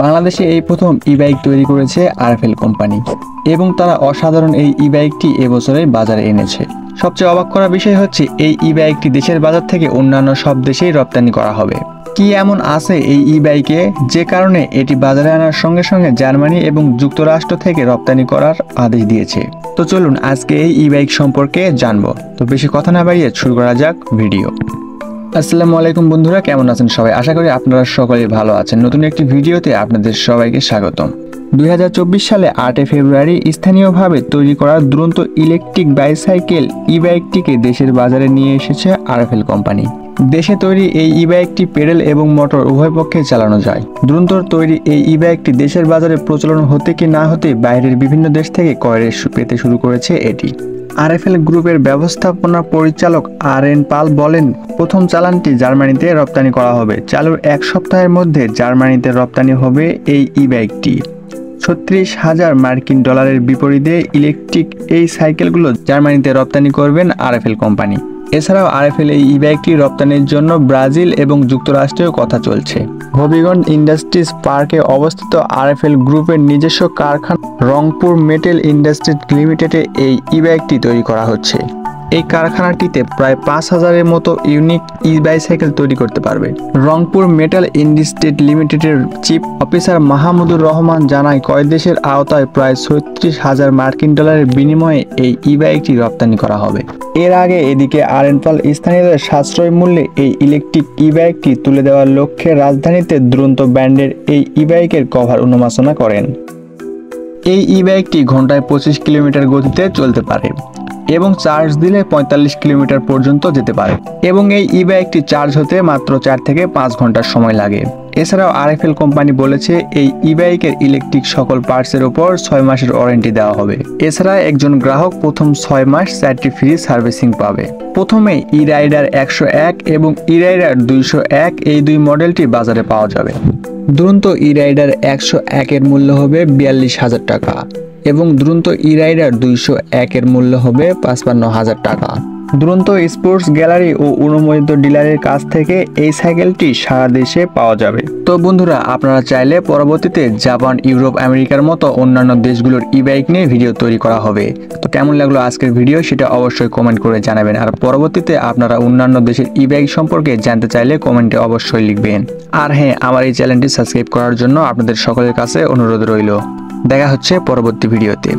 বাংলাদেশে এই প্রথম ই-বাইক তৈরি করেছে আরএফএল কোম্পানি এবং তারা অসাধারণ এই ই-বাইকটি এবছরের বাজারে এনেছে। সবচেয়ে অবাক করা বিষয় হচ্ছে এই ই-বাইকটি দেশের বাজার থেকে অন্যান্য সব দেশেই রপ্তানি করা হবে। কি এমন আছে এই ই-বাইকে যে কারণে এটি বাজারে আনার সঙ্গে সঙ্গে জার্মানি এবং যুক্তরাষ্ট্র থেকে রপ্তানি করার আদেশ দিয়েছে। তো চলুন আজকে এই ই-বাইক সম্পর্কে জানবো। তো বেশি কথা না বাড়িয়ে শুরু করা যাক ভিডিও। আসসালামু আলাইকুম বন্ধুরা, কেমন আছেন সবাই? আশা করি আপনারা সকলেই ভালো আছেন। নতুন একটি ভিডিওতে আপনাদের সবাইকে স্বাগতম। 2024 সালে 8 ফেব্রুয়ারি স্থানীয়ভাবে তৈরি করা দুরন্ত ইলেকট্রিক বাইসাইকেল ই-বাইকটিকে দেশের বাজারে নিয়ে এসেছে আরএফএল কোম্পানি। দেশে তৈরি এই ই-বাইকটি পেডেল এবং মোটর উভয় পক্ষে চালানো যায়। দুরন্তর তৈরি এই ই-বাইকটি দেশের বাজারে প্রচলন হতে কি না হতে বাইরের বিভিন্ন দেশ থেকে ক্রয় পেতে শুরু করেছে এটি। আরএফএল গ্রুপের ব্যবস্থাপনা পরিচালক আর.এন. পাল বলেন, প্রথম চালানটি জার্মানিতে রপ্তানি করা হবে। চালুর এক সপ্তাহের মধ্যে জার্মানিতে রপ্তানি হবে এই ই-বাইকটি। 36,000 মার্কিন ডলারের বিপরীতে ইলেকট্রিক এই সাইকেলগুলো জার্মানিতে রপ্তানি করবেন আরএফএল কোম্পানি। এছাড়াও আরএফএল এই ই-বাইকটি রপ্তানির জন্য ব্রাজিল এবং যুক্তরাষ্ট্রেও কথা চলছে। হবিগঞ্জ ইন্ডাস্ট্রিজ পার্কে অবস্থিত আরএফএল গ্রুপের নিজস্ব কারখানা রংপুর মেটাল ইন্ডাস্ট্রিজ লিমিটেডে এই ই-বাইকটি তৈরি করা হচ্ছে। এই কারখানাটিতে প্রায় 5,000-এর মতো ইউনিক ই-বাইসাইকেল তৈরি করতে পারবে। রংপুর মেটাল ইন্ডাস্ট্রিজ লিমিটেডের চিফ অফিসার মাহমুদুর রহমান জানায়, কয় দেশের আওতায় প্রায় 36,000 মার্কিন ডলারের বিনিময়ে এই ই-বাইকটি রপ্তানি করা হবে। এর আগে এদিকে আর.এন. পাল স্থানীয়দের সাশ্রয় মূল্যে এই ইলেকট্রিক ই-বাইকটি তুলে দেওয়ার লক্ষ্যে রাজধানীতে দুরন্ত ব্র্যান্ডের এই ই-বাইকের কভার উন্মোচনা করেন। এই ই-বাইকটি ঘন্টায় 25 কিলোমিটার গতিতে চলতে পারে এবং চার্জ দিলে 45 কিলোমিটার পর্যন্ত যেতে পারে এবং এই ই-বাইকটি চার্জ হতে মাত্র 4 থেকে 5 ঘন্টার সময় লাগে। এছাড়াও আরএফএল কোম্পানি বলেছে এই ই-বাইকের ইলেকট্রিক সকল পার্টসের উপর 6 মাসের ওয়ারেন্টি দেওয়া হবে। এছাড়া একজন গ্রাহক প্রথম 6 মাস 4টি ফ্রি সার্ভিসিং পাবে। প্রথমে ই-রাইডার 101 এবং ই-রাইডার 201 এই দুই মডেলটি বাজারে পাওয়া যাবে। দুরন্ত ই-রাইডার 101 এর মূল্য হবে 42,000 টাকা এবং দুরন্ত ই-রাইডার 201 এর মূল্য হবে 55,000 টাকা। দুরন্ত স্পোর্টস গ্যালারি ও অনুমোদিত ডিলারের কাছ থেকে এই সাইকেলটি সারা দেশে পাওয়া যাবে। তো বন্ধুরা, আপনারা চাইলে পরবর্তীতে জাপান, ইউরোপ, আমেরিকার মতো অন্যান্য দেশগুলোর ই-বাইক নিয়ে ভিডিও তৈরি করা হবে। তো কেমন লাগলো আজকের ভিডিও সেটা অবশ্যই কমেন্ট করে জানাবেন। আর পরবর্তীতে আপনারা অন্যান্য দেশের ই-বাইক সম্পর্কে জানতে চাইলে কমেন্টে অবশ্যই লিখবেন। আর হ্যাঁ, আমার এই চ্যানেলটি সাবস্ক্রাইব করার জন্য আপনাদের সকলের কাছে অনুরোধ রইল। দেখা হচ্ছে পরবর্তী ভিডিওতে।